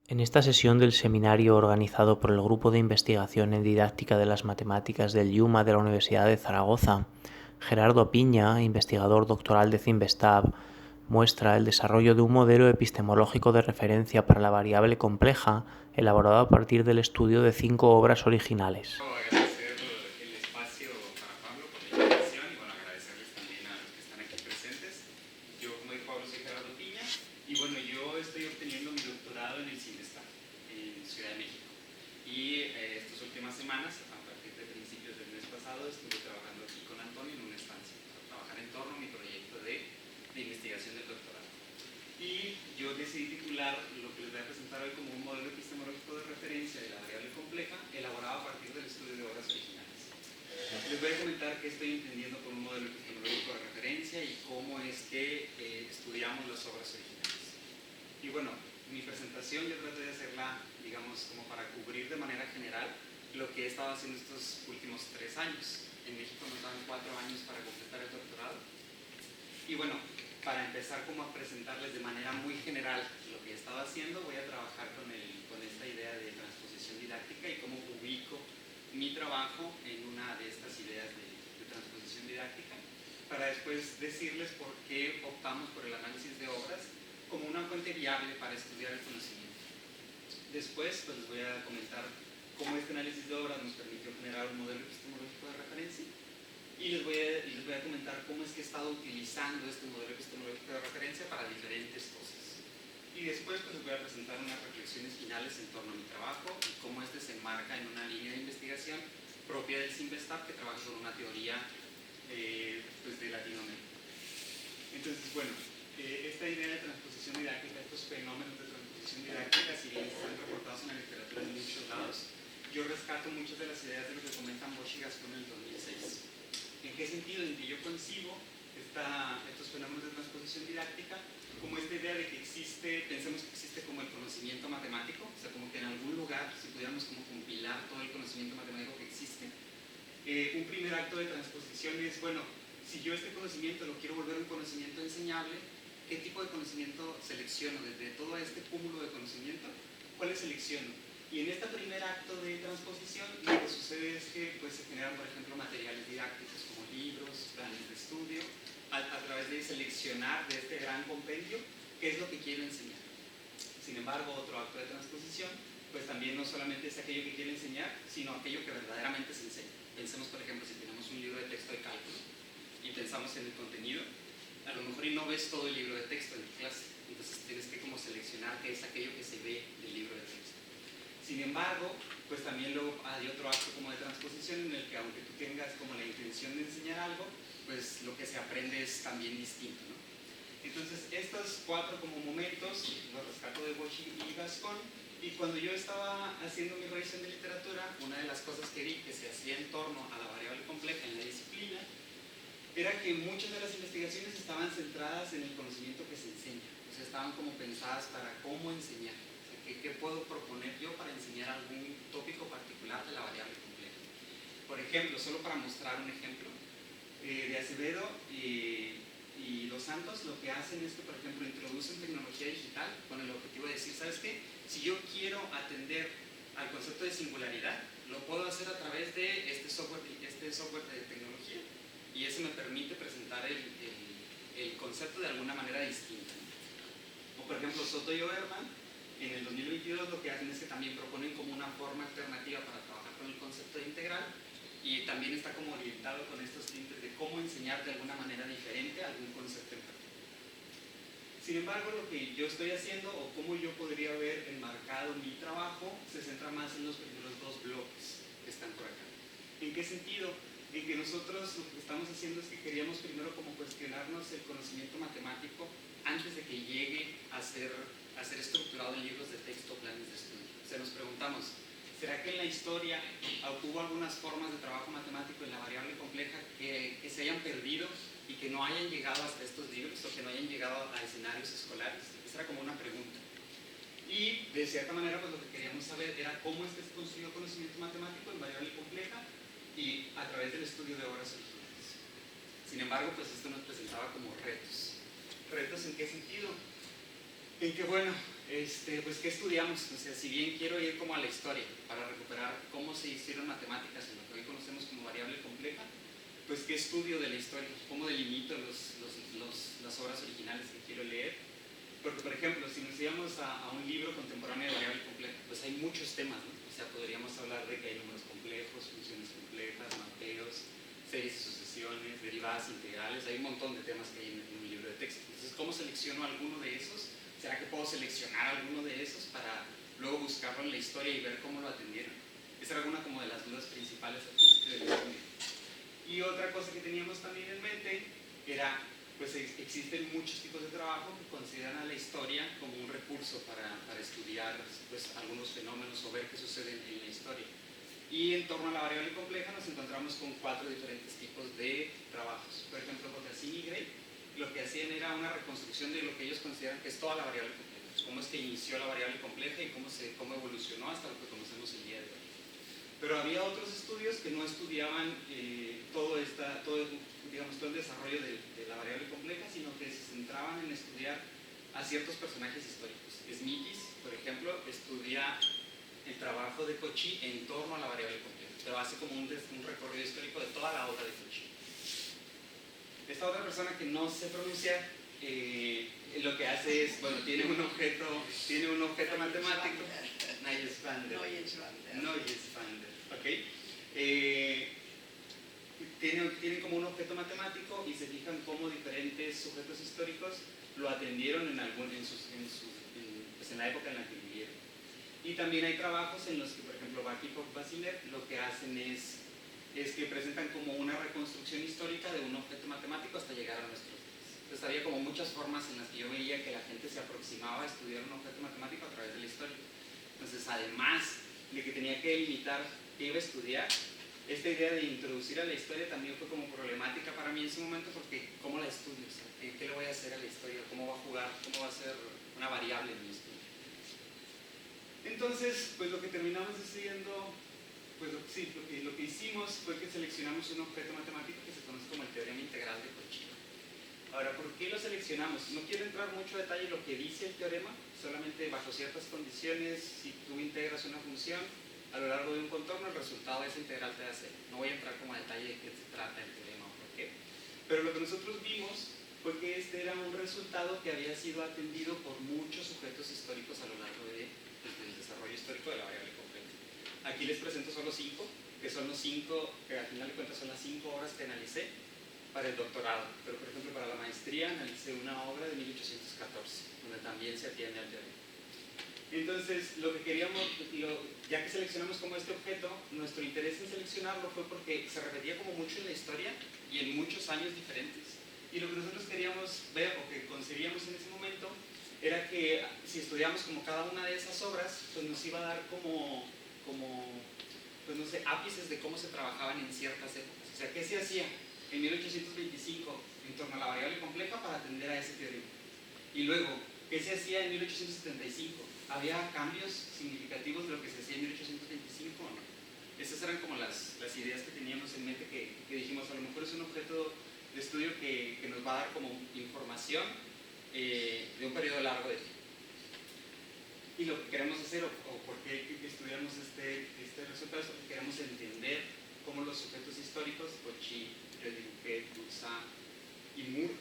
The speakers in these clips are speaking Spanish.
En esta sesión del seminario organizado por el Grupo de Investigación en Didáctica de las Matemáticas del IUMA de la Universidad de Zaragoza, Gerardo Piña, investigador doctoral de Cinvestav, muestra el desarrollo de un modelo epistemológico de referencia para la variable compleja elaborado a partir del estudio de 5 obras originales. Agradecer el espacio para Pablo por la invitación y agradecerles también a los que están aquí presentes. Yo, como dijo Pablo, soy Gerardo Piña y yo estoy obteniendo mi doctorado en el CINVESTAV, en Ciudad de México. Y estas últimas semanas, a partir de principios del mes pasado, estuve trabajando aquí con Antonio en una estancia para trabajar en torno a mi proyecto de investigación del doctorado. Y yo decidí titular lo que les voy a presentar hoy como un modelo epistemológico de referencia de la variable compleja elaborado a partir del estudio de obras originales. Les voy a comentar qué estoy entendiendo por un modelo epistemológico de referencia y cómo es que estudiamos las obras originales. Y mi presentación yo trato de hacerla, digamos, como para cubrir de manera general lo que he estado haciendo estos últimos 3 años. En México nos dan 4 años para completar el doctorado. Y para empezar como a presentarles de manera muy general lo que he estado haciendo, voy a trabajar con esta idea de transposición didáctica y cómo ubico mi trabajo en una de estas ideas de transposición didáctica, para después decirles por qué optamos por el análisis de obras como una fuente viable para estudiar el conocimiento. Después les voy a comentar cómo este análisis de obras nos permitió generar un modelo epistemológico de referencia. Y les voy a comentar cómo es que he estado utilizando este modelo epistemológico de referencia para diferentes cosas. Y después les voy a presentar unas reflexiones finales en torno a mi trabajo y cómo este se enmarca en una línea de investigación propia del CINVESTAV, que trabaja con una teoría de Latinoamérica. Entonces, esta idea de transposición didáctica, estos fenómenos de transposición didáctica, si bien están reportados en la literatura en muchos lados, yo rescato muchas de las ideas de lo que comentan Bosch y Gascón en el 2006. ¿En qué sentido? En que yo concibo estos fenómenos de transposición didáctica como esta idea de que pensemos que existe como el conocimiento matemático, o sea, como que en algún lugar, si pudiéramos como compilar todo el conocimiento matemático que existe, un primer acto de transposición es, si yo este conocimiento lo quiero volver un conocimiento enseñable, ¿qué tipo de conocimiento selecciono? Desde todo este cúmulo de conocimiento, ¿cuáles selecciono? Y en este primer acto de transposición, lo que sucede es que se generan, por ejemplo, materiales didácticos como libros, planes de estudio, a través de seleccionar de este gran compendio qué es lo que quiero enseñar. Sin embargo, otro acto de transposición, también no solamente es aquello que quiero enseñar, sino aquello que verdaderamente se enseña. Pensemos, por ejemplo, si tenemos un libro de texto de cálculo y pensamos en el contenido, a lo mejor no ves todo el libro de texto en tu clase, entonces tienes que como seleccionar qué es aquello que se ve del libro de texto. Sin embargo, también hay otro acto como de transposición en el que, aunque tú tengas como la intención de enseñar algo, lo que se aprende es también distinto, ¿no? Entonces, estos 4 como momentos los rescato de Bosch y Gascón, y cuando yo estaba haciendo mi revisión de literatura, una de las cosas que vi que se hacía en torno a la variable compleja en la disciplina era que muchas de las investigaciones estaban centradas en el conocimiento que se enseña, o sea, estaban como pensadas para cómo enseñar. ¿Qué puedo proponer yo para enseñar algún tópico particular de la variable compleja? Por ejemplo, solo para mostrar un ejemplo, de Acevedo y Los Santos lo que hacen es que, por ejemplo, introducen tecnología digital con el objetivo de decir, ¿sabes qué? Si yo quiero atender al concepto de singularidad, lo puedo hacer a través de este software de tecnología, y eso me permite presentar el concepto de alguna manera distinta. O, por ejemplo, Soto y Oberman, en el 2022 lo que hacen es que también proponen como una forma alternativa para trabajar con el concepto de integral, y también está como orientado con estos tintes de cómo enseñar de alguna manera diferente algún concepto en particular. Sin embargo, lo que yo estoy haciendo, o cómo yo podría haber enmarcado mi trabajo, se centra más en los primeros 2 bloques que están por acá. ¿En qué sentido? En que nosotros lo que estamos haciendo es que queríamos primero como cuestionarnos el conocimiento matemático antes de que llegue a ser estructurado en libros de texto o planes de estudio. O sea, nos preguntamos, ¿será que en la historia hubo algunas formas de trabajo matemático en la variable compleja que se hayan perdido y que no hayan llegado hasta estos libros, o que no hayan llegado a escenarios escolares? Esa era como una pregunta. Y de cierta manera, lo que queríamos saber era cómo es que se construyó conocimiento matemático en variable compleja y a través del estudio de obras originales. Sin embargo, esto nos presentaba como retos. ¿Retos en qué sentido? En que, pues ¿qué estudiamos? O sea, si bien quiero ir como a la historia para recuperar cómo se hicieron matemáticas en lo que hoy conocemos como variable compleja, pues ¿qué estudio de la historia? ¿Cómo delimito las obras originales que quiero leer? Porque, por ejemplo, si nos íbamos a un libro contemporáneo de variable compleja, pues hay muchos temas, ¿no? O sea, podríamos hablar de que hay números complejos, funciones complejas, mapeos, series y sucesiones, derivadas integrales, hay un montón de temas que hay en un libro de texto. Entonces, ¿cómo selecciono alguno de esos? ¿Será que puedo seleccionar alguno de esos para luego buscarlo en la historia y ver cómo lo atendieron? Esa era alguna como de las dudas principales al principio del estudio. Y otra cosa que teníamos también en mente era, pues existen muchos tipos de trabajo que consideran a la historia como un recurso para estudiar pues, algunos fenómenos o ver qué sucede en la historia. Y en torno a la variable compleja nos encontramos con 4 diferentes tipos de trabajos. Por ejemplo, Botassin y Gray lo que hacían era una reconstrucción de lo que ellos consideran que es toda la variable compleja. Cómo es que inició la variable compleja y cómo evolucionó hasta lo que conocemos el día de hoy. Pero había otros estudios que no estudiaban todo el desarrollo de la variable compleja, sino que se centraban en estudiar a ciertos personajes históricos. Smithies, por ejemplo, estudia el trabajo de Cauchy en torno a la variable compleja, pero hace como un recorrido histórico de toda la obra de Cauchy. Esta otra persona que no sé pronunciar, lo que hace es, bueno, tiene un objeto matemático, Neues-Vander, ¿ok? Tienen como un objeto matemático y se fijan cómo diferentes sujetos históricos lo atendieron en la época en la que vivieron. Y también hay trabajos en los que, por ejemplo, Bach y Koch-Basilev lo que hacen es que presentan como una reconstrucción histórica de un objeto matemático hasta llegar a nuestros días. Entonces había como muchas formas en las que yo veía que la gente se aproximaba a estudiar un objeto matemático a través de la historia. Entonces, además de que tenía que delimitar qué iba a estudiar, esta idea de introducir a la historia también fue como problemática para mí en ese momento, porque ¿cómo la estudio? O sea, ¿qué le voy a hacer a la historia? ¿Cómo va a jugar? ¿Cómo va a ser una variable en mi estudio? Entonces, pues lo que terminamos decidiendo, pues lo que hicimos fue que seleccionamos un objeto matemático que se conoce como el teorema integral de Cauchy. Ahora, ¿por qué lo seleccionamos? No quiero entrar mucho en detalle en lo que dice el teorema, solamente bajo ciertas condiciones, si tú integras una función a lo largo de un contorno, el resultado de esa integral te da 0. No voy a entrar como a detalle de qué se trata el teorema o por qué. Pero lo que nosotros vimos fue que este era un resultado que había sido atendido por muchos sujetos históricos a lo largo del desarrollo histórico de la variable compleja. Aquí les presento solo 5, que son los 5, que al final de cuentas son las 5 obras que analicé para el doctorado. Pero por ejemplo para la maestría analicé una obra de 1814, donde también se atiende al teorema. Entonces, lo que queríamos, ya que seleccionamos como este objeto, nuestro interés en seleccionarlo fue porque se repetía como mucho en la historia y en muchos años diferentes. Y lo que nosotros queríamos ver, o que concebíamos en ese momento, era que si estudiamos como cada una de esas obras, pues nos iba a dar como pues no sé, ápices de cómo se trabajaban en ciertas épocas. O sea, ¿qué se hacía en 1825 en torno a la variable compleja para atender a ese teorema? Y luego, ¿qué se hacía en 1875? ¿Había cambios significativos de lo que se hacía en 1825 o no? Esas eran como las ideas que teníamos en mente, que dijimos, a lo mejor es un objeto de estudio que nos va a dar como información de un periodo largo de tiempo. Y lo que queremos hacer, o por qué estudiamos este resultado, es porque queremos entender cómo los sujetos históricos, Cauchy, Jodin, Dussat y Moore,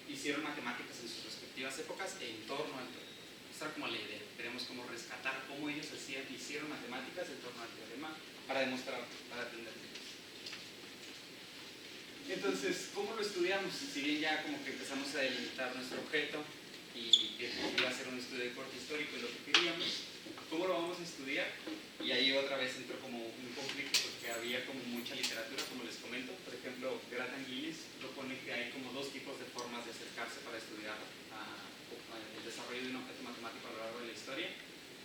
hicieron matemáticas en sus respectivas épocas en torno al teorema. Esa era como la idea. Queremos como rescatar cómo ellos hicieron matemáticas en torno al teorema para demostrar, para atender. Entonces, ¿cómo lo estudiamos? Si bien ya como que empezamos a delimitar nuestro objeto y que iba a ser un estudio de corte histórico y lo que queríamos, ¿cómo lo vamos a estudiar? Y ahí otra vez entró como un conflicto porque había como mucha literatura, como les comento. Por ejemplo, Grattan Guinness propone que hay como 2 tipos de formas de acercarse para estudiar el desarrollo de un objeto matemático a lo largo de la historia.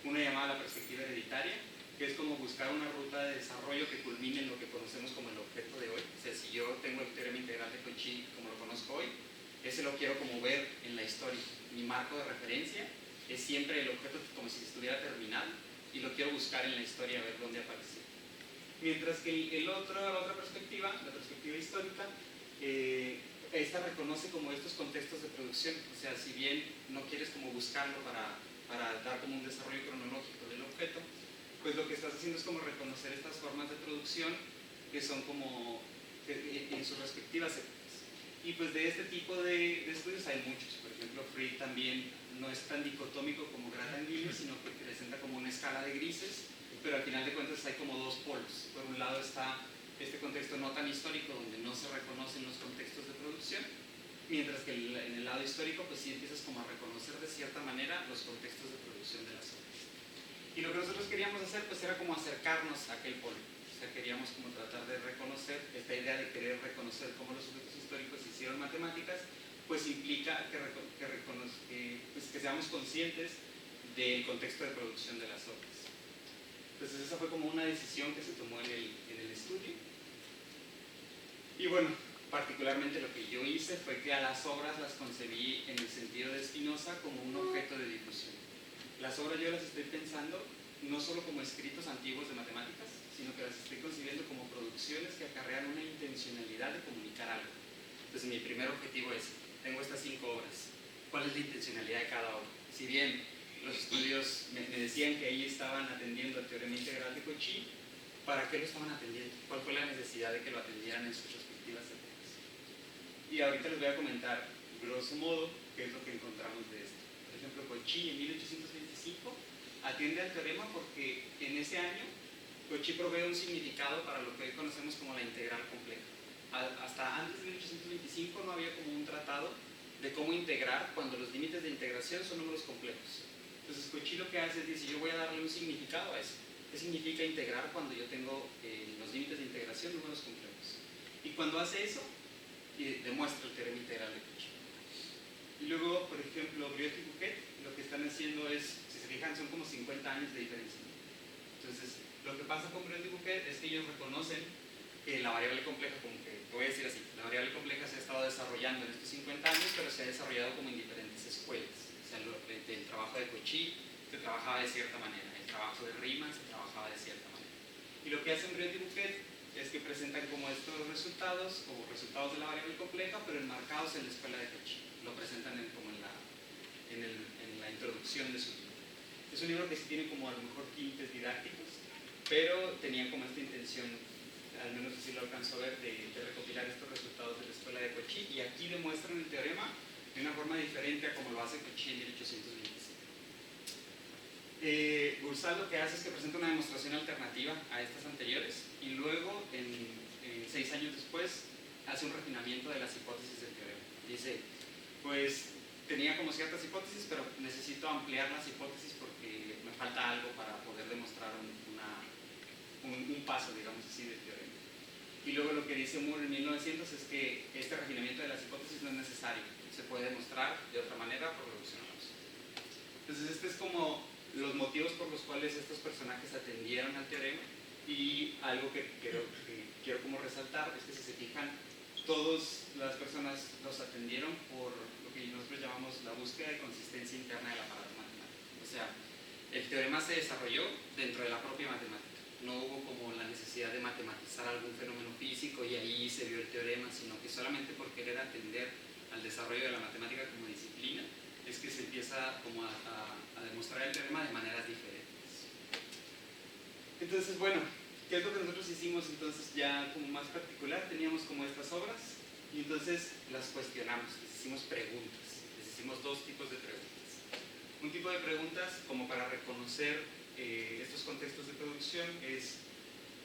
Una llamada la perspectiva hereditaria, que es como buscar una ruta de desarrollo que culmine en lo que conocemos como el objeto de hoy. O sea, si yo tengo el teorema integral de Cauchy como lo conozco hoy, ese lo quiero como ver en la historia. Mi marco de referencia es siempre el objeto como si estuviera terminado y lo quiero buscar en la historia a ver dónde apareció. Mientras que la otra perspectiva, la perspectiva histórica, esta reconoce como estos contextos de producción. O sea, si bien no quieres como buscarlo para dar como un desarrollo cronológico del objeto, pues lo que estás haciendo es como reconocer estas formas de producción que son como en sus respectivas épocas. Y pues de este tipo de estudios hay muchos. Por ejemplo, Fried también no es tan dicotómico como Grattan Gillies, sino que presenta como una escala de grises, pero al final de cuentas hay como dos polos. Por un lado está este contexto no tan histórico, donde no se reconocen los contextos de producción, mientras que en el lado histórico pues sí empiezas como a reconocer de cierta manera los contextos de producción de las obras. Y lo que nosotros queríamos hacer pues era como acercarnos a aquel polo. O sea, queríamos como tratar de reconocer, esta idea de querer reconocer cómo los sujetos históricos hicieron matemáticas, pues implica que seamos conscientes del contexto de producción de las obras. Entonces esa fue como una decisión que se tomó en el estudio. Y bueno, particularmente lo que yo hice fue que a las obras las concebí en el sentido de Spinoza como un objeto de difusión. Las obras yo las estoy pensando no solo como escritos antiguos de matemáticas, sino que las estoy concibiendo como producciones que acarrean una intencionalidad de comunicar algo. Entonces mi primer objetivo es, tengo estas 5 obras, ¿cuál es la intencionalidad de cada obra? Si bien los estudios me decían que ahí estaban atendiendo el teorema integral de Cauchy, ¿para qué lo estaban atendiendo? ¿Cuál fue la necesidad de que lo atendieran en sus respectivas épocas? Y ahorita les voy a comentar, grosso modo, qué es lo que encontramos de esto. Por ejemplo, Cauchy en 1825 atiende al teorema porque en ese año Cauchy provee un significado para lo que hoy conocemos como la integral compleja. Hasta antes de 1825 no había como un tratado de cómo integrar cuando los límites de integración son números complejos. Entonces Cauchy lo que hace es decir, yo voy a darle un significado a eso. ¿Qué significa integrar cuando yo tengo los límites de integración números complejos? Y cuando hace eso, demuestra el teorema integral de Cauchy. Y luego, por ejemplo, Briot y Bouquet, lo que están haciendo es, si se fijan, son como 50 años de diferencia. Entonces, lo que pasa con Briot y Bouquet es que ellos reconocen que la variable compleja, como que, te voy a decir así, la variable compleja se ha estado desarrollando en estos 50 años, pero se ha desarrollado como en diferentes escuelas. O sea, el trabajo de Cauchy se trabajaba de cierta manera, el trabajo de Riemann se trabajaba de cierta manera. Y lo que hacen Briot y Bouquet es que presentan como estos resultados, o resultados de la variable compleja, pero enmarcados en la escuela de Cauchy. Lo presentan como en la introducción de su libro. Es un libro que sí tiene como a lo mejor tintes didácticos, pero tenía como esta intención, al menos así lo alcanzo a ver, de recopilar estos resultados de la escuela de Cauchy, y aquí demuestran el teorema de una forma diferente a como lo hace Cauchy en 1825. Gursal lo que hace es que presenta una demostración alternativa a estas anteriores, y luego, 6 años después, hace un refinamiento de las hipótesis del teorema. Dice, pues tenía como ciertas hipótesis, pero necesito ampliar las hipótesis porque me falta algo para poder demostrar un paso, digamos así, del teorema. Y luego lo que dice Moore en 1900 es que este refinamiento de las hipótesis no es necesario, se puede demostrar de otra manera por reducción a los. Entonces este es como los motivos por los cuales estos personajes atendieron al teorema, y algo que quiero como resaltar es que si se fijan, todas las personas los atendieron por lo que nosotros llamamos la búsqueda de consistencia interna del aparato matemático. O sea, el teorema se desarrolló dentro de la propia matemática. No hubo como la necesidad de matematizar algún fenómeno físico y ahí se vio el teorema, sino que solamente por querer atender al desarrollo de la matemática como disciplina es que se empieza como a demostrar el teorema de maneras diferentes. Entonces, bueno, ¿qué es lo que nosotros hicimos entonces ya como más particular? Teníamos como estas obras y entonces las cuestionamos, les hicimos preguntas, les hicimos 2 tipos de preguntas. Un tipo de preguntas como para reconocer estos contextos de producción es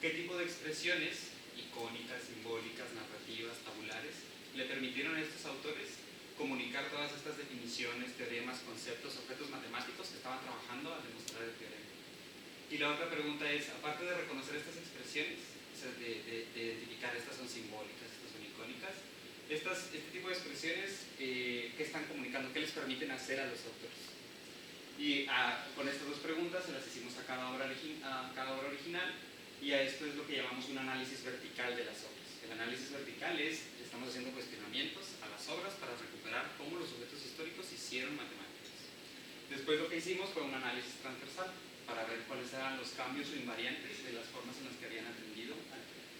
qué tipo de expresiones icónicas, simbólicas, narrativas, tabulares le permitieron a estos autores comunicar todas estas definiciones, teoremas, conceptos, objetos matemáticos que estaban trabajando al demostrar el teorema. Y la otra pregunta es, aparte de reconocer estas expresiones, o sea, de identificar estas son simbólicas, estas son icónicas, este tipo de expresiones, ¿qué están comunicando? ¿Qué les permiten hacer a los autores? Y con estas 2 preguntas se las hicimos a cada obra original, y a esto es lo que llamamos un análisis vertical de las obras. El análisis vertical es, estamos haciendo cuestionamientos a las obras para recuperar cómo los sujetos históricos hicieron matemáticas. Después lo que hicimos fue un análisis transversal, para ver cuáles eran los cambios o invariantes de las formas en las que habían atendido al teorema.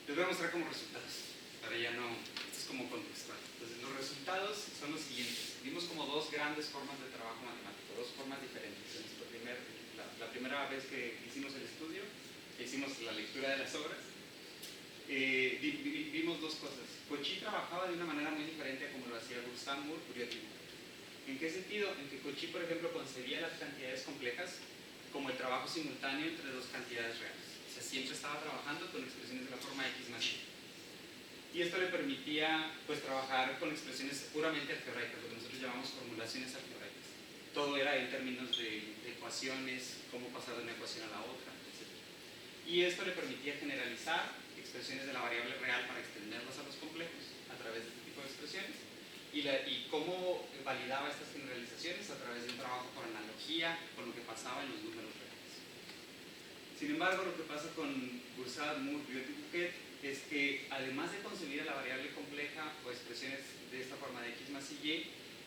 Les voy a mostrar como resultados. para ya no, esto es como contextual. Entonces los resultados son los siguientes. Vimos como dos grandes formas de trabajo matemático, dos formas diferentes. La primera vez que hicimos el estudio, que hicimos la lectura de las obras, vimos dos cosas. Cauchy trabajaba de una manera muy diferente a como lo hacía Gustave Moore, Buriat y Buquet. ¿En qué sentido? En que Cauchy, por ejemplo, concebía las cantidades complejas como el trabajo simultáneo entre dos cantidades reales. O sea, siempre estaba trabajando con expresiones de la forma x más y. Y esto le permitía pues trabajar con expresiones puramente algebraicas, lo que nosotros llamamos formulaciones algebraicas. Todo era en términos de ecuaciones, cómo pasar de una ecuación a la otra, etc. Y esto le permitía generalizar expresiones de la variable real para extenderlas a los complejos a través de este tipo de expresiones. Y cómo validaba estas generalizaciones a través de un trabajo por analogía con lo que pasaba en los números reales. Sin embargo, lo que pasa con Gustave Moore, Buriat y Buquet es que además de concebir a la variable compleja o expresiones de esta forma de x más y,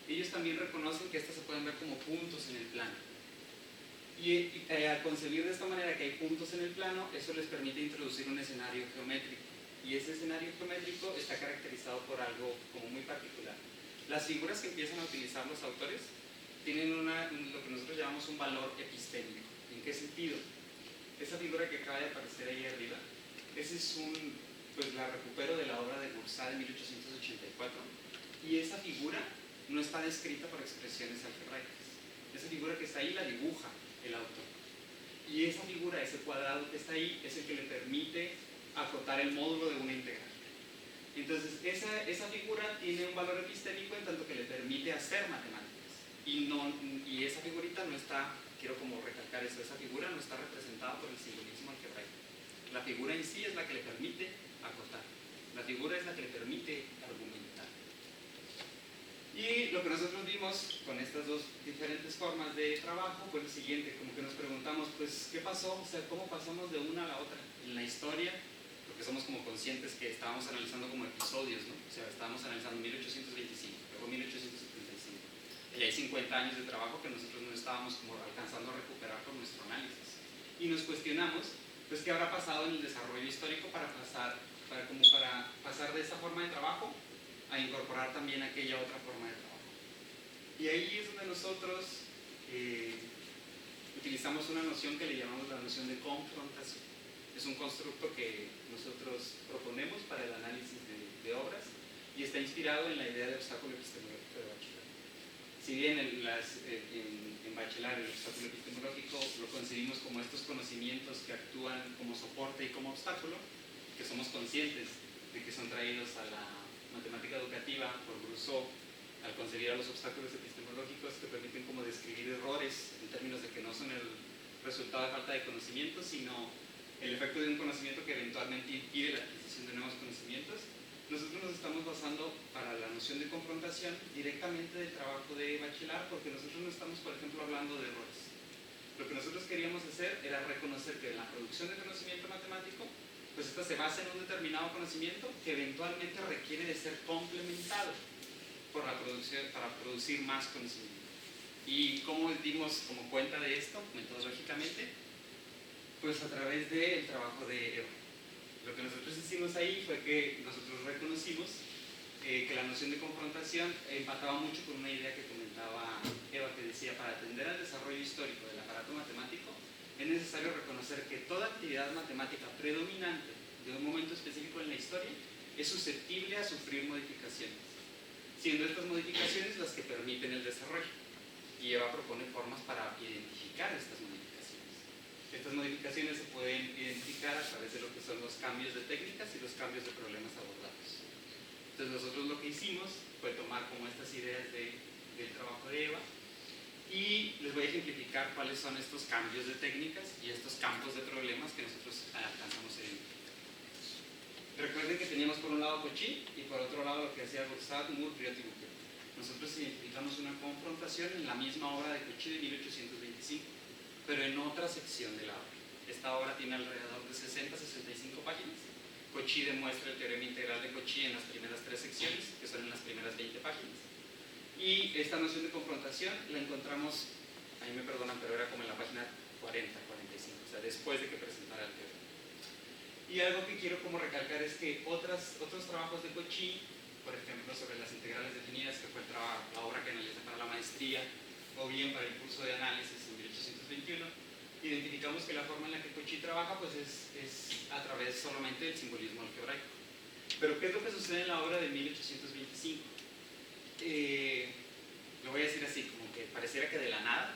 ellos también reconocen que estas se pueden ver como puntos en el plano. Y al concebir de esta manera que hay puntos en el plano, eso les permite introducir un escenario geométrico. Y ese escenario geométrico está caracterizado por algo como muy particular. Las figuras que empiezan a utilizar los autores tienen lo que nosotros llamamos un valor epistémico. ¿En qué sentido? Esa figura que acaba de aparecer ahí arriba, ese es la recupero de la obra de Boursin de 1884, y esa figura no está descrita por expresiones algebraicas. Esa figura que está ahí la dibuja el autor. Y esa figura, ese cuadrado que está ahí, es el que le permite acotar el módulo de una integral. Entonces, esa figura tiene un valor epistémico en tanto que le permite hacer matemáticas. Y esa figurita no está, quiero como recalcar eso, esa figura no está representada por el simbolismo algebraico. La figura en sí es la que le permite acotar. La figura es la que le permite argumentar. Y lo que nosotros vimos con estas dos diferentes formas de trabajo fue lo siguiente, como que nos preguntamos, pues, ¿qué pasó? O sea, ¿cómo pasamos de una a la otra? En la historia, porque somos como conscientes que estábamos analizando como episodios, ¿no? O sea, estábamos analizando 1825, luego 1875. Y hay 50 años de trabajo que nosotros no estábamos como alcanzando a recuperar con nuestro análisis. Y nos cuestionamos, pues, ¿qué habrá pasado en el desarrollo histórico para pasar de esa forma de trabajo a incorporar también aquella otra forma de trabajo? Y ahí es donde nosotros utilizamos una noción que le llamamos la noción de confrontación. Es un constructo que nosotros proponemos para el análisis de obras y está inspirado en la idea de obstáculo epistemológico de Bachelard. Si bien en Bachelard el obstáculo epistemológico lo concebimos como estos conocimientos que actúan como soporte y como obstáculo, que somos conscientes de que son traídos a la matemática educativa por Rousseau al concebir a los obstáculos epistemológicos que permiten como describir errores en términos de que no son el resultado de falta de conocimiento, sino el efecto de un conocimiento que eventualmente impide la adquisición de nuevos conocimientos. Nosotros nos estamos basando para la noción de confrontación directamente del trabajo de Bachelard, porque nosotros no estamos, por ejemplo, hablando de errores. Lo que nosotros queríamos hacer era reconocer que en la producción de conocimiento matemático, pues esta se basa en un determinado conocimiento que eventualmente requiere de ser complementado para producir más conocimiento. ¿Y cómo dimos como cuenta de esto metodológicamente? Pues a través del trabajo de Eva. Lo que nosotros hicimos ahí fue que nosotros reconocimos que la noción de confrontación empataba mucho con una idea que comentaba Eva, que decía, para atender al desarrollo histórico del aparato matemático es necesario reconocer que toda actividad matemática predominante de un momento específico en la historia es susceptible a sufrir modificaciones, siendo estas modificaciones las que permiten el desarrollo. Y Eva propone formas para identificar estas modificaciones. Estas modificaciones se pueden identificar a través de lo que son los cambios de técnicas y los cambios de problemas abordados. Entonces nosotros lo que hicimos fue tomar como estas ideas del trabajo de Eva y les voy a ejemplificar cuáles son estos cambios de técnicas y estos campos de problemas que nosotros alcanzamos a identificar. Recuerden que teníamos por un lado Cauchy y por otro lado lo que hacía Rorschach, Moore, Buriat y Buquet. Nosotros identificamos una confrontación en la misma obra de Cauchy de 1825, pero en otra sección de la obra. Esta obra tiene alrededor de 60-65 páginas. Cauchy demuestra el teorema integral de Cauchy en las primeras 3 secciones, que son en las primeras 20 páginas. Y esta noción de confrontación la encontramos, ahí me perdonan, pero era como en la página 40-45, o sea, después de que presentara el teorema. Y algo que quiero como recalcar es que otros trabajos de Cauchy, por ejemplo, sobre las integrales definidas, que fue la obra que analicé para la maestría, o bien para el curso de análisis en 1821, identificamos que la forma en la que Cauchy trabaja pues es a través solamente del simbolismo algebraico. Pero ¿qué es lo que sucede en la obra de 1825? Lo voy a decir así, como que pareciera que de la nada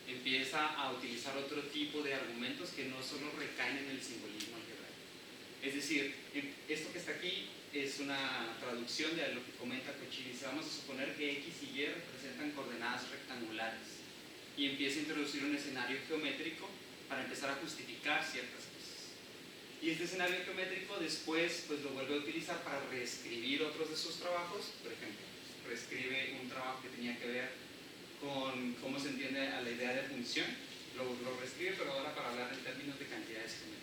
empieza a utilizar otro tipo de argumentos que no solo recaen en el simbolismo algebraico. Es decir, esto que está aquí es una traducción de lo que comenta Cauchy. Dice, vamos a suponer que X y Y representan coordenadas rectangulares, y empieza a introducir un escenario geométrico para empezar a justificar ciertas cosas. Y este escenario geométrico después pues, lo vuelve a utilizar para reescribir otros de sus trabajos. Por ejemplo, reescribe un trabajo que tenía que ver con cómo se entiende a la idea de función, lo reescribe, pero ahora para hablar en términos de cantidades geométricas.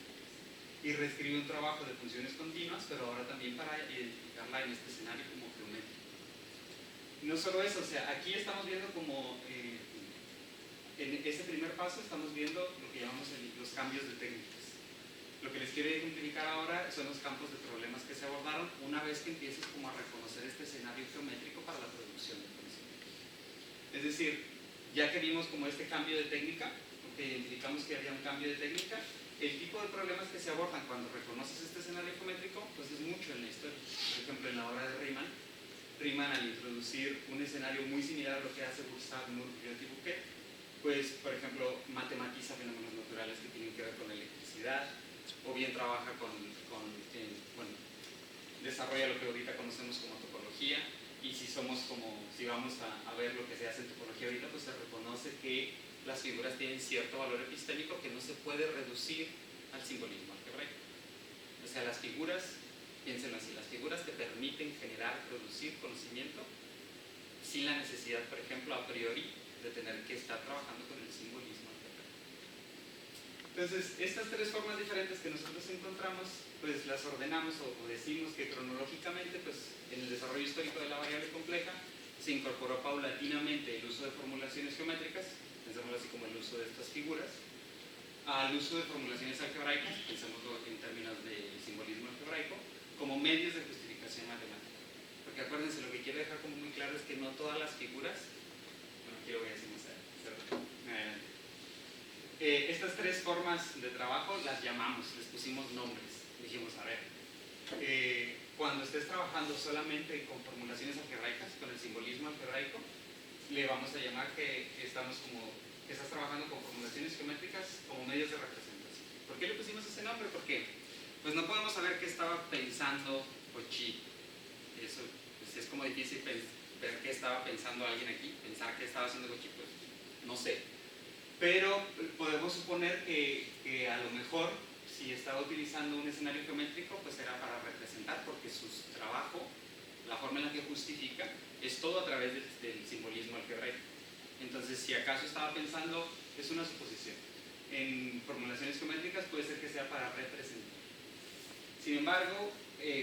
Y reescribe un trabajo de funciones continuas, pero ahora también para identificarla en este escenario como geométrico. No solo eso, o sea, aquí estamos viendo como en ese primer paso estamos viendo lo que llamamos los cambios de técnicas. Lo que les quiero ejemplificar ahora son los campos de problemas que se abordaron una vez que empieces como a reconocer este escenario geométrico para la producción de conocimiento. Es decir, ya que vimos como este cambio de técnica, porque identificamos que había un cambio de técnica, el tipo de problemas que se abordan cuando reconoces este escenario geométrico, pues es mucho en la historia. Por ejemplo, en la obra de Riemann al introducir un escenario muy similar a lo que hace Gustave Moore, Briot y Bouquet, pues, por ejemplo, matematiza fenómenos naturales que tienen que ver con la electricidad, o bien trabaja bueno, desarrolla lo que ahorita conocemos como topología, y si vamos a ver lo que se hace en topología ahorita, pues se reconoce que las figuras tienen cierto valor epistémico que no se puede reducir al simbolismo algebraico. O sea, las figuras, piénsenlo así, las figuras te permiten generar, producir conocimiento sin la necesidad, por ejemplo, a priori, de tener que estar trabajando con el simbolismo algebraico. Entonces, estas tres formas diferentes que nosotros encontramos, pues las ordenamos o decimos que cronológicamente, pues en el desarrollo histórico de la variable compleja, se incorporó paulatinamente el uso de formulaciones geométricas, pensémoslo así como el uso de estas figuras, al uso de formulaciones algebraicas, pensémoslo en términos de simbolismo algebraico, como medios de justificación matemática. Porque acuérdense, lo que quiero dejar como muy claro es que no todas las figuras, bueno, aquí lo voy a decir más adelante. Estas tres formas de trabajo las llamamos, les pusimos nombres. Dijimos, a ver, cuando estés trabajando solamente con formulaciones algebraicas, con el simbolismo algebraico, le vamos a llamar que estás trabajando con formulaciones geométricas como medios de representación. ¿Por qué le pusimos ese nombre? Porque pues no podemos saber qué estaba pensando Cauchy. Eso pues, es como difícil ver qué estaba pensando alguien aquí, pensar qué estaba haciendo Cauchy, pues no sé. Pero podemos suponer que a lo mejor si estaba utilizando un escenario geométrico, pues era para representar, porque su trabajo, la forma en la que justifica, es todo a través del simbolismo algebraico. Entonces, si acaso estaba pensando, es una suposición, en formulaciones geométricas puede ser que sea para representar. Sin embargo,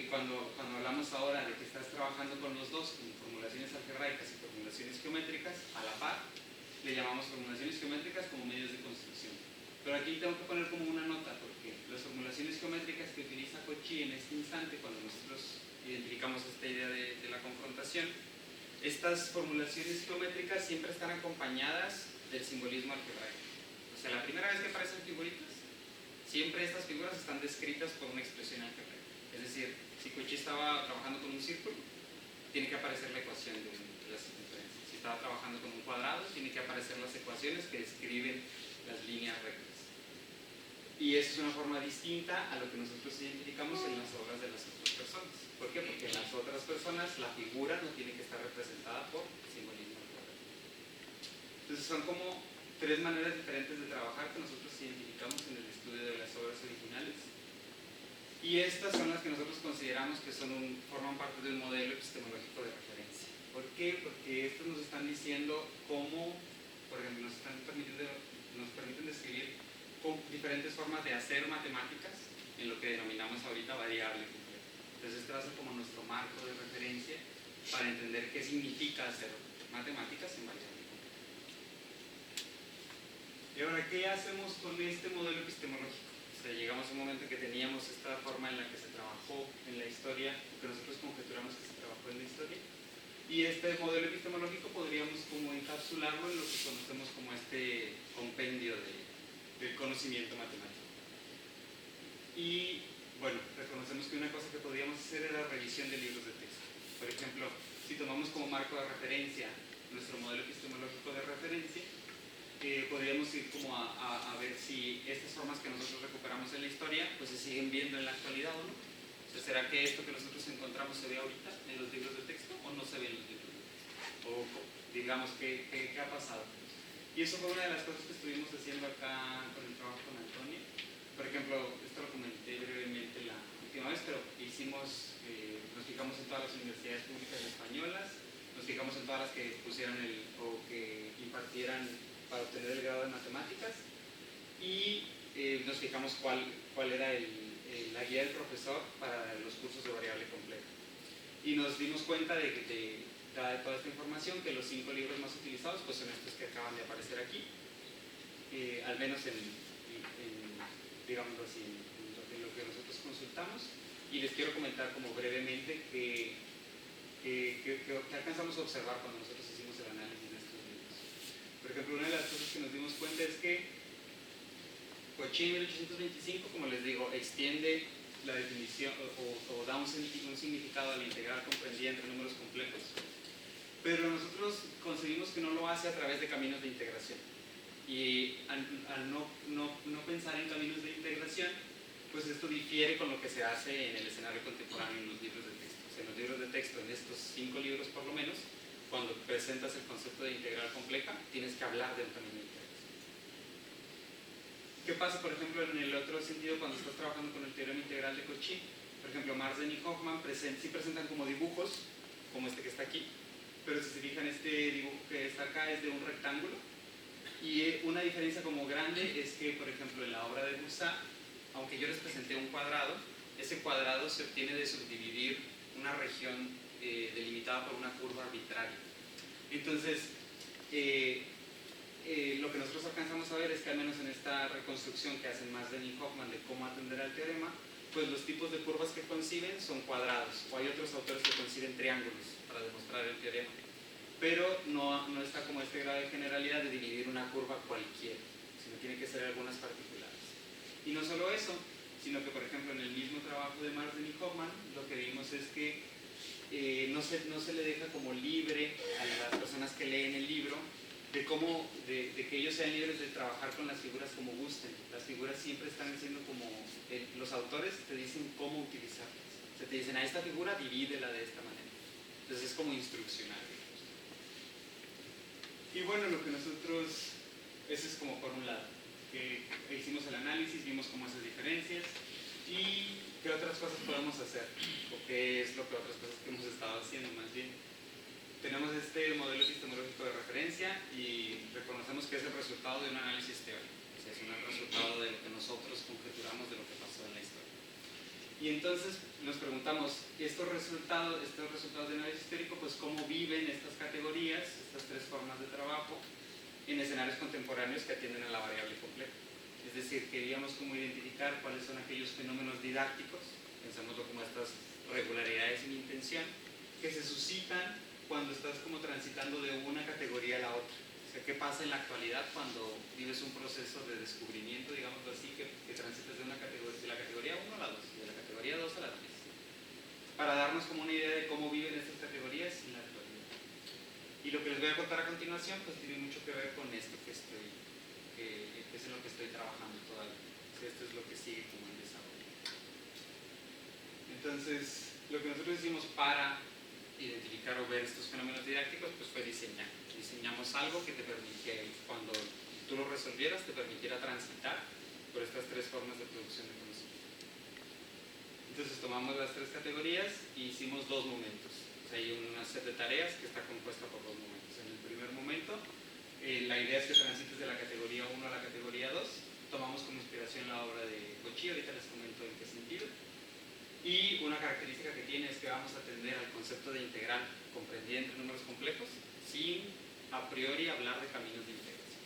cuando hablamos ahora de que estás trabajando con los dos, con formulaciones algebraicas y formulaciones geométricas, a la par, le llamamos formulaciones geométricas como medios de construcción. Pero aquí tengo que poner como una nota, porque las formulaciones geométricas que utiliza Cauchy en este instante, cuando nosotros identificamos esta idea de la confrontación, estas formulaciones geométricas siempre están acompañadas del simbolismo algebraico. O sea, la primera vez que aparecen figuritas, siempre estas figuras están descritas por una expresión algebraica. Es decir, si Cauchy estaba trabajando con un círculo, tiene que aparecer la ecuación de las circunferencias. Si estaba trabajando con un cuadrado, tiene que aparecer las ecuaciones que describen las líneas rectas. Y esa es una forma distinta a lo que nosotros identificamos en las obras de las otras personas. ¿Por qué? Porque en las otras personas la figura no tiene que estar representada por simbolismo algebraico. Entonces son como tres maneras diferentes de trabajar que nosotros identificamos en el estudio de las obras originales. Y estas son las que nosotros consideramos que forman parte de un modelo epistemológico de referencia. ¿Por qué? Porque estos nos están diciendo cómo, por ejemplo, nos permiten describir diferentes formas de hacer matemáticas en lo que denominamos ahorita variable compleja. Entonces este va a ser como nuestro marco de referencia para entender qué significa hacer matemáticas en variable compleja. Y ahora, ¿qué hacemos con este modelo epistemológico? Es sea, llegamos a un momento en que teníamos esta forma en la que se trabajó en la historia, que nosotros conjeturamos que se trabajó en la historia, y este modelo epistemológico podríamos como encapsularlo en lo que conocemos como este compendio del conocimiento matemático. Y bueno, reconocemos que una cosa que podríamos hacer era revisión de libros de texto. Por ejemplo, si tomamos como marco de referencia nuestro modelo epistemológico de referencia, podríamos ir como a ver si estas formas que nosotros recuperamos en la historia pues se siguen viendo en la actualidad o no. O sea, ¿será que esto que nosotros encontramos se ve ahorita en los libros de texto o no se ve en los libros de texto? O digamos, ¿qué ha pasado? Y eso fue una de las cosas que estuvimos haciendo acá con el trabajo con Antonio. Por ejemplo, esto lo comenté brevemente la última vez, pero hicimos, nos fijamos en todas las universidades públicas españolas, nos fijamos en todas las que pusieran o que impartieran para obtener el grado de matemáticas, y nos fijamos cuál era la guía del profesor para los cursos de variable compleja. Y nos dimos cuenta de toda esta información, que los 5 libros más utilizados pues son estos que acaban de aparecer aquí, al menos digámoslo así, en lo que nosotros consultamos. Y les quiero comentar como brevemente que alcanzamos a observar cuando nosotros hicimos el análisis de estos libros. Por ejemplo, una de las cosas que nos dimos cuenta es que Cauchy en 1825, como les digo, extiende la definición o da un significado a la integral comprendida entre números complejos, pero nosotros concebimos que no lo hace a través de caminos de integración. Y al no pensar en caminos de integración, pues esto difiere con lo que se hace en el escenario contemporáneo en los libros de texto. O sea, en los libros de texto, en estos 5 libros por lo menos, cuando presentas el concepto de integral compleja, tienes que hablar de un camino de integración. ¿Qué pasa, por ejemplo, en el otro sentido cuando estás trabajando con el teorema integral de Cauchy? Por ejemplo, Marsden y Hoffman sí presentan como dibujos, como este que está aquí, pero si se fijan, este dibujo que está acá es de un rectángulo, y una diferencia como grande es que, por ejemplo, en la obra de Boussac, aunque yo les presenté un cuadrado, ese cuadrado se obtiene de subdividir una región delimitada por una curva arbitraria. Entonces, lo que nosotros alcanzamos a ver es que al menos en esta reconstrucción que hacen Marsden y Hoffman de cómo atender al teorema, pues los tipos de curvas que conciben son cuadrados, o hay otros autores que conciben triángulos para demostrar el teorema, pero no está como este grado de generalidad de dividir una curva cualquiera, sino tiene que ser algunas particulares. Y no solo eso, sino que por ejemplo en el mismo trabajo de Marsden y Hoffman lo que vimos es que no se le deja como libre a las personas que leen el libro de que ellos sean libres de trabajar con las figuras como gusten. Las figuras siempre están siendo como, los autores te dicen cómo utilizarlas. O sea, te dicen, a esta figura divídela de esta manera. Entonces es como instruccional. Y bueno, lo que nosotros, eso es como por un lado, que hicimos el análisis, vimos como esas diferencias y qué otras cosas podemos hacer, o qué es lo que otras cosas que hemos estado haciendo más bien. Tenemos este modelo epistemológico de referencia y reconocemos que es el resultado de un análisis teórico, o sea, es un resultado de lo que nosotros conjeturamos de lo que pasó en la historia. Y entonces nos preguntamos, estos resultados de análisis teórico, pues cómo viven estas categorías, estas 3 formas de trabajo, en escenarios contemporáneos que atienden a la variable compleja. Es decir, queríamos como identificar cuáles son aquellos fenómenos didácticos, pensémoslo como estas regularidades en intención, que se suscitan cuando estás como transitando de una categoría a la otra. O sea, ¿qué pasa en la actualidad cuando vives un proceso de descubrimiento, digámoslo así, que transitas de la categoría 1 a la 2, de la categoría 2 a la 3? Para darnos como una idea de cómo viven estas categorías en la actualidad. Y lo que les voy a contar a continuación, pues tiene mucho que ver con esto que es en lo que estoy trabajando todavía. O sea, esto es lo que sigue como en desarrollo. Entonces, lo que nosotros hicimos para identificar o ver estos fenómenos didácticos, pues fue diseñar. Diseñamos algo que te permitiera, cuando tú lo resolvieras, te permitiera transitar por estas 3 formas de producción de conocimiento. Entonces tomamos las 3 categorías y hicimos 2 momentos. O sea, hay una set de tareas que está compuesta por 2 momentos. En el primer momento, la idea es que transites de la categoría 1 a la categoría 2. Tomamos como inspiración la obra de Cauchy, ahorita les comento en qué sentido. Y una característica que tiene es que vamos a atender al concepto de integral comprendida entre números complejos sin a priori hablar de caminos de integración.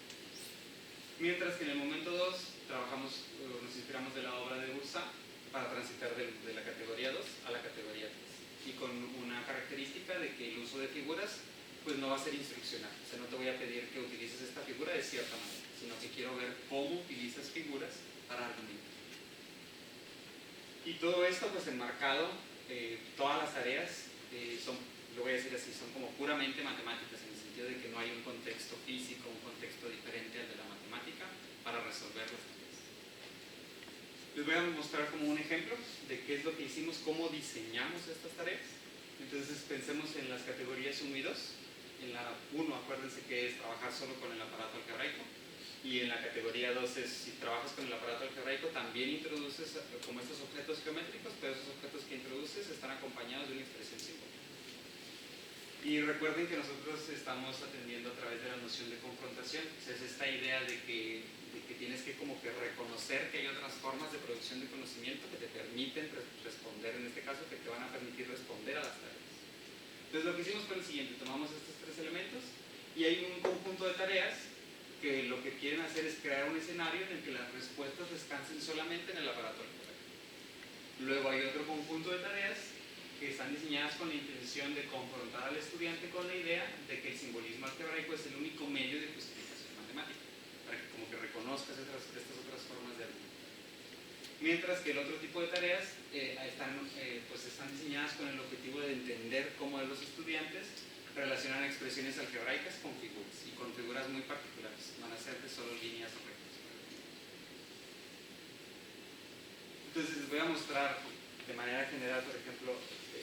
Mientras que en el momento 2 nos inspiramos de la obra de Bursa para transitar de la categoría 2 a la categoría 3. Y con una característica de que el uso de figuras pues no va a ser instruccional. O sea, no te voy a pedir que utilices esta figura de cierta manera, sino que quiero ver cómo utilizas figuras para argumentar. Y todo esto pues enmarcado, todas las tareas son, lo voy a decir así, son como puramente matemáticas, en el sentido de que no hay un contexto físico, un contexto diferente al de la matemática para resolver las tareas. Les voy a mostrar como un ejemplo de qué es lo que hicimos, cómo diseñamos estas tareas. Entonces pensemos en las categorías 1 y 2. En la 1, acuérdense que es trabajar solo con el aparato algebraico. Y en la categoría 2 es, si trabajas con el aparato algebraico, también introduces como estos objetos geométricos, pero esos objetos que introduces están acompañados de una expresión simbólica. Y recuerden que nosotros estamos atendiendo a través de la noción de confrontación. O sea, es esta idea de que tienes que como que reconocer que hay otras formas de producción de conocimiento que te permiten responder, en este caso, que te van a permitir responder a las tareas. Entonces lo que hicimos fue lo siguiente: tomamos estos tres elementos y hay un conjunto de tareas que lo que quieren hacer es crear un escenario en el que las respuestas descansen solamente en el aparato algebraico. Luego hay otro conjunto de tareas que están diseñadas con la intención de confrontar al estudiante con la idea de que el simbolismo algebraico es el único medio de justificación matemática, para que como que reconozcas estas otras formas de argumentar. Mientras que el otro tipo de tareas están diseñadas con el objetivo de entender cómo los estudiantes relacionan expresiones algebraicas con figuras, y con figuras muy particulares, van a ser de solo líneas o rectas. Entonces les voy a mostrar de manera general, por ejemplo,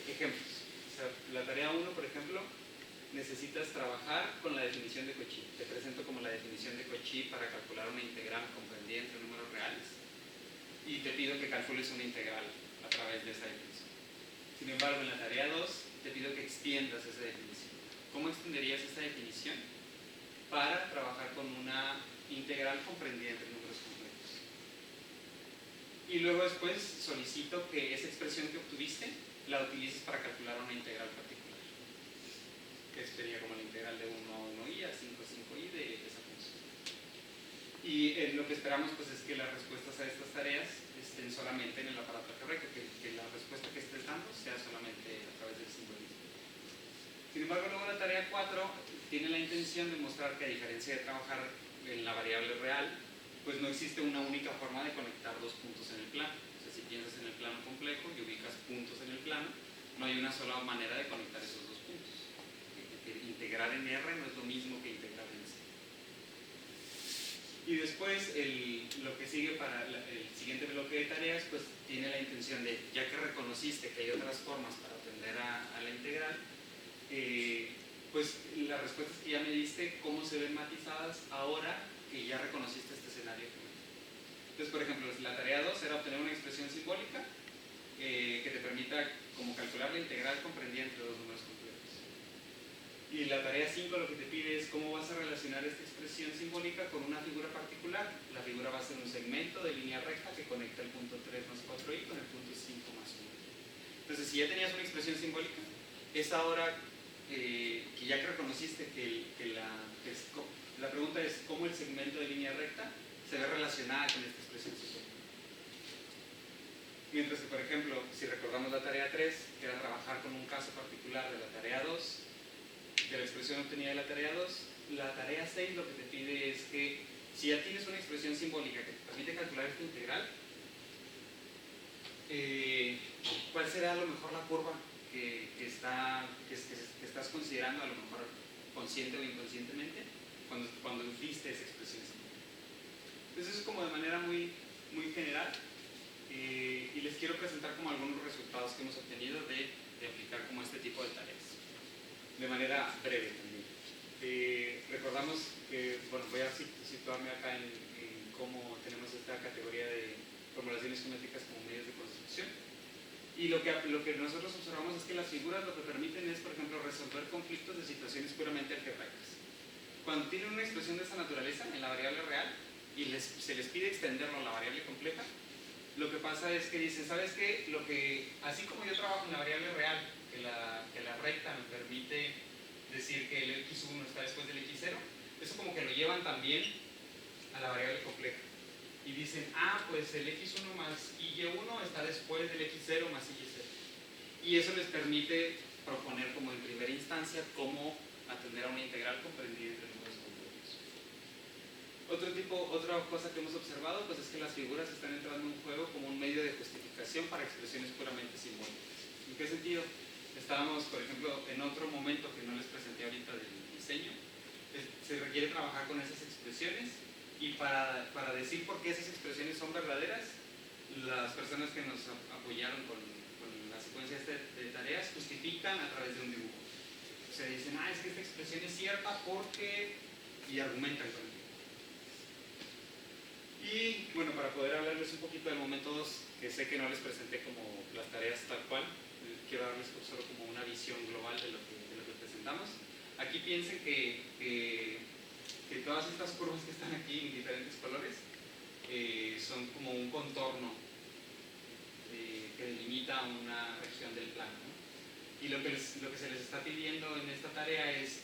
ejemplos. O sea, la tarea 1, por ejemplo, necesitas trabajar con la definición de Cauchy. Te presento como la definición de Cauchy para calcular una integral comprendida entre números reales, y te pido que calcules una integral a través de esa definición. Sin embargo, en la tarea 2 te pido que extiendas esa definición. ¿Cómo extenderías esta definición para trabajar con una integral comprendida entre números complejos? Y luego después solicito que esa expresión que obtuviste la utilices para calcular una integral particular, que sería como la integral de 1 a 1i a 5 a 5i de esa función. Y lo que esperamos pues es que las respuestas a estas tareas estén solamente en el aparato algebraico, que la respuesta que estés dando sea solamente a través del simbolismo. Sin embargo, luego la tarea 4 tiene la intención de mostrar que, a diferencia de trabajar en la variable real, pues no existe una única forma de conectar dos puntos en el plano. O sea, si piensas en el plano complejo y ubicas puntos en el plano, no hay una sola manera de conectar esos dos puntos. Integrar en R no es lo mismo que integrar en C. Y después, lo que sigue para el siguiente bloque de tareas, pues tiene la intención de, ya que reconociste que hay otras formas para atender a la integral, pues las respuestas que ya me diste, cómo se ven matizadas ahora que ya reconociste este escenario. Entonces, por ejemplo, la tarea 2 era obtener una expresión simbólica que te permita como calcular la integral comprendida entre dos números complejos. Y la tarea 5 lo que te pide es cómo vas a relacionar esta expresión simbólica con una figura particular. La figura va a ser un segmento de línea recta que conecta el punto 3 más 4i con el punto 5 más 1. Entonces, si ya tenías una expresión simbólica, es ahora que ya que reconociste la pregunta es cómo el segmento de línea recta se ve relacionada con esta expresión simbólica. Mientras que, por ejemplo, si recordamos la tarea 3, que era trabajar con un caso particular de la tarea 2, de la expresión obtenida de la tarea 2, la tarea 6 lo que te pide es que, si ya tienes una expresión simbólica que te permite calcular esta integral, ¿cuál será a lo mejor la curva que estás considerando, a lo mejor consciente o inconscientemente, cuando viste esa expresión simbólica? Entonces eso es como de manera muy, muy general, y les quiero presentar como algunos resultados que hemos obtenido de aplicar como este tipo de tareas, de manera breve también. Recordamos que, bueno, voy a situarme acá en cómo tenemos esta categoría de formulaciones geométricas como medios de construcción. Y lo que nosotros observamos es que las figuras lo que permiten es, por ejemplo, resolver conflictos de situaciones puramente algebraicas. Cuando tienen una expresión de esta naturaleza en la variable real y se les pide extenderlo a la variable compleja, lo que pasa es que dicen, ¿sabes qué? Así como yo trabajo en la variable real, que la recta me permite decir que el x1 está después del x0, eso como que lo llevan también a la variable compleja. y dicen, pues el x1 más y1 está después del x0 más y0. Y eso les permite proponer como en primera instancia cómo atender a una integral comprendida entre números completos. Otra cosa que hemos observado pues es que las figuras están entrando en un juego como un medio de justificación para expresiones puramente simbólicas. ¿En qué sentido? Estábamos, por ejemplo, en otro momento que no les presenté ahorita del diseño, se requiere trabajar con esas expresiones y para decir por qué esas expresiones son verdaderas, las personas que nos apoyaron con la secuencia de tareas justifican a través de un dibujo. O sea, dicen, es que esta expresión es cierta porque... y argumentan con el dibujo. Y bueno, para poder hablarles un poquito del momento 2, que sé que no les presenté como las tareas tal cual, quiero darles solo como una visión global de lo que presentamos. Aquí piensen que todas estas curvas que están aquí en diferentes colores son como un contorno que delimita una región del plano, ¿no? Y lo que se les está pidiendo en esta tarea es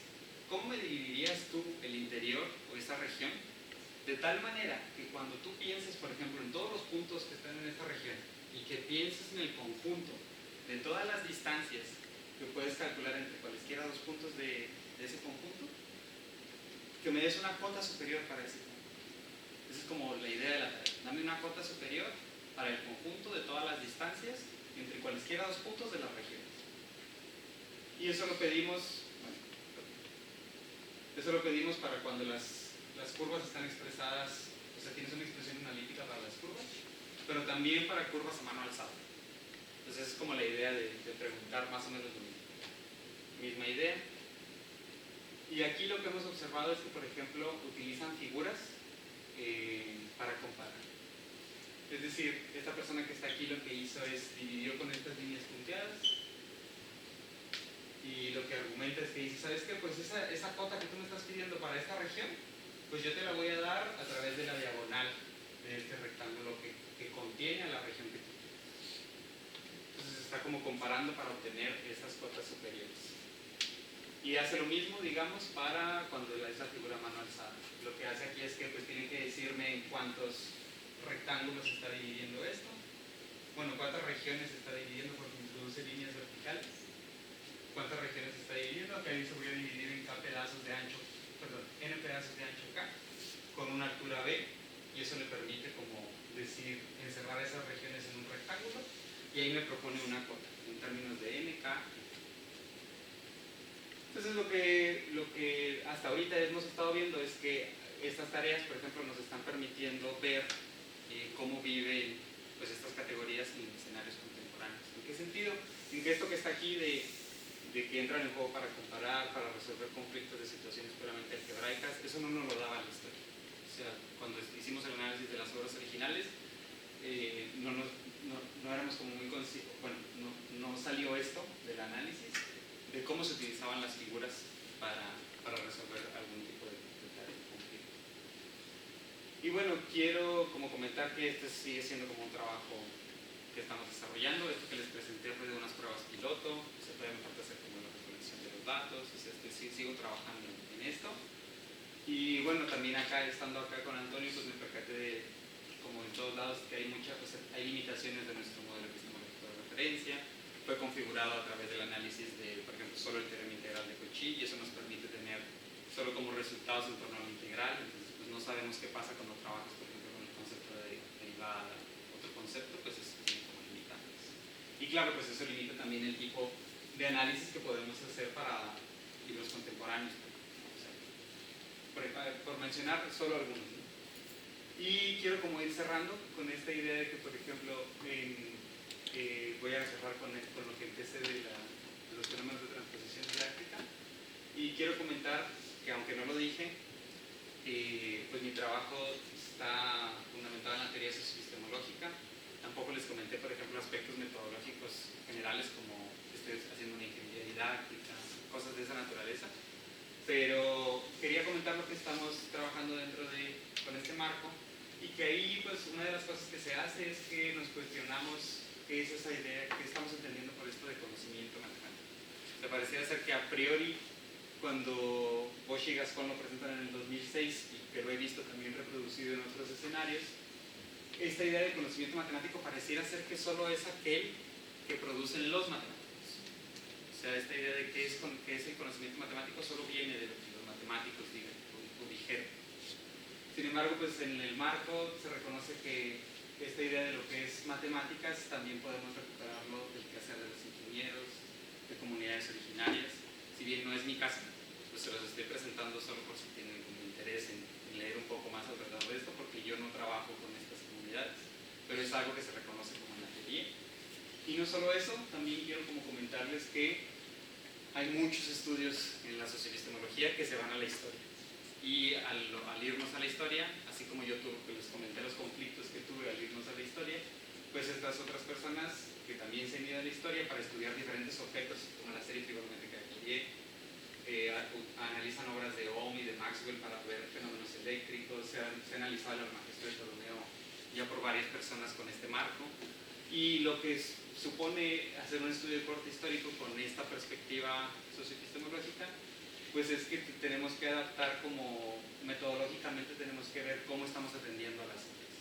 ¿cómo me dividirías tú el interior o esa región? De tal manera que cuando tú pienses, por ejemplo, en todos los puntos que están en esta región y que pienses en el conjunto de todas las distancias que puedes calcular entre cualesquiera dos puntos de ese conjunto, que me des una cota superior para ese conjunto. Esa es como la idea de la tarea. Dame una cota superior para el conjunto de todas las distancias entre cualesquiera dos puntos de las regiones. Y eso lo pedimos, para cuando las curvas están expresadas, o sea, tienes una expresión analítica para las curvas, pero también para curvas a mano alzada. Entonces es como la idea de preguntar más o menos lo mismo. Misma idea. Y aquí lo que hemos observado es que, por ejemplo, utilizan figuras para comparar. Es decir, esta persona que está aquí lo que hizo es dividió con estas líneas punteadas y lo que argumenta es que dice, ¿sabes qué? Pues esa cota que tú me estás pidiendo para esta región, pues yo te la voy a dar a través de la diagonal de este rectángulo que contiene a la región que tú quieres. Entonces está como comparando para obtener esas cotas superiores. Y hace lo mismo, digamos, para cuando es la figura mano alzada. Lo que hace aquí es que pues tiene que decirme en cuántos rectángulos se está dividiendo esto. Bueno, cuántas regiones se está dividiendo porque introduce líneas verticales. ¿Cuántas regiones se está dividiendo? Acá dice voy a dividir en n pedazos de ancho K con una altura B, y eso le permite como decir, encerrar esas regiones en un rectángulo, y ahí me propone una cota en términos de n, K. Entonces lo que hasta ahorita hemos estado viendo es que estas tareas, por ejemplo, nos están permitiendo ver cómo viven pues, estas categorías en escenarios contemporáneos. ¿En qué sentido? En que esto que está aquí de que entran en juego para comparar, para resolver conflictos de situaciones puramente algebraicas, eso no nos lo daba la historia. O sea, cuando hicimos el análisis de las obras originales, no éramos como muy conscientes, bueno, no salió esto del análisis de cómo se utilizaban las figuras para resolver algún tipo de conflicto. Y bueno, quiero como comentar que este sigue siendo como un trabajo que estamos desarrollando. Esto que les presenté fue de unas pruebas piloto, se todavía me falta hacer como la recolección de los datos, o sea, sigo trabajando en esto. Y bueno, también estando acá con Antonio, pues me percaté de, como en todos lados, que hay limitaciones de nuestro modelo epistemológico de referencia. Fue configurado a través del análisis de, por ejemplo, solo el teorema integral de Cauchy, y eso nos permite tener solo como resultados en torno a la integral. Entonces, pues no sabemos qué pasa cuando trabajas, por ejemplo, con el concepto de derivada, otro concepto, pues eso tiene como limitantes. Y claro, pues eso limita también el tipo de análisis que podemos hacer para libros contemporáneos, o sea, por mencionar solo algunos, ¿no? Y quiero como ir cerrando con esta idea de que, por ejemplo, voy a cerrar con lo que empecé de los fenómenos de transposición didáctica, y quiero comentar que, aunque no lo dije, pues mi trabajo está fundamentado en la teoría socioepistemológica. Tampoco les comenté, por ejemplo, aspectos metodológicos generales como estoy haciendo una ingeniería didáctica, cosas de esa naturaleza, pero quería comentar lo que estamos trabajando con este marco, y que ahí pues una de las cosas que se hace es que nos cuestionamos qué es esa idea, qué estamos entendiendo por esto de conocimiento matemático. Me parecía ser que a priori, cuando Bosch y Gascón lo presentan en el 2006, y que lo he visto también reproducido en otros escenarios, esta idea de conocimiento matemático pareciera ser que solo es aquel que producen los matemáticos. O sea, esta idea de que es el conocimiento matemático solo viene de lo que los matemáticos dijeron. Sin embargo, pues en el marco se reconoce que esta idea de lo que es matemáticas también podemos recuperarlo del quehacer de los ingenieros, de comunidades originarias. Si bien no es mi caso, pues se los estoy presentando solo por si tienen algún interés en leer un poco más alrededor de esto, porque yo no trabajo con estas comunidades, pero es algo que se reconoce como en la teoría. Y no solo eso, también quiero como comentarles que hay muchos estudios en la socioepistemología que se van a la historia. Y al irnos a la historia, así como yo les comenté los conflictos que tuve al irnos a la historia, pues estas otras personas que también se han ido a la historia para estudiar diferentes objetos, como la serie trigonométrica de Fourier, analizan obras de Ohm y de Maxwell para ver fenómenos eléctricos, se ha analizado el Armagestro de Ptolomeo ya por varias personas con este marco, y lo que supone hacer un estudio de corte histórico con esta perspectiva socioepistemológica, pues es que tenemos que adaptar como metodológicamente, tenemos que ver cómo estamos atendiendo a las ciencias.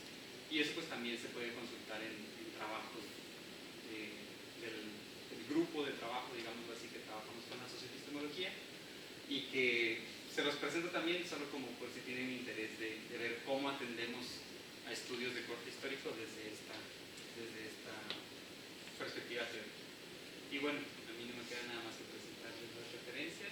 Y eso pues también se puede consultar en trabajos del grupo de trabajo, digamos así, que trabajamos con la socioepistemología, y que se los presento también solo como por si tienen interés de ver cómo atendemos a estudios de corte histórico desde esta perspectiva teórica. Y bueno, a mí no me queda nada más que presentarles las referencias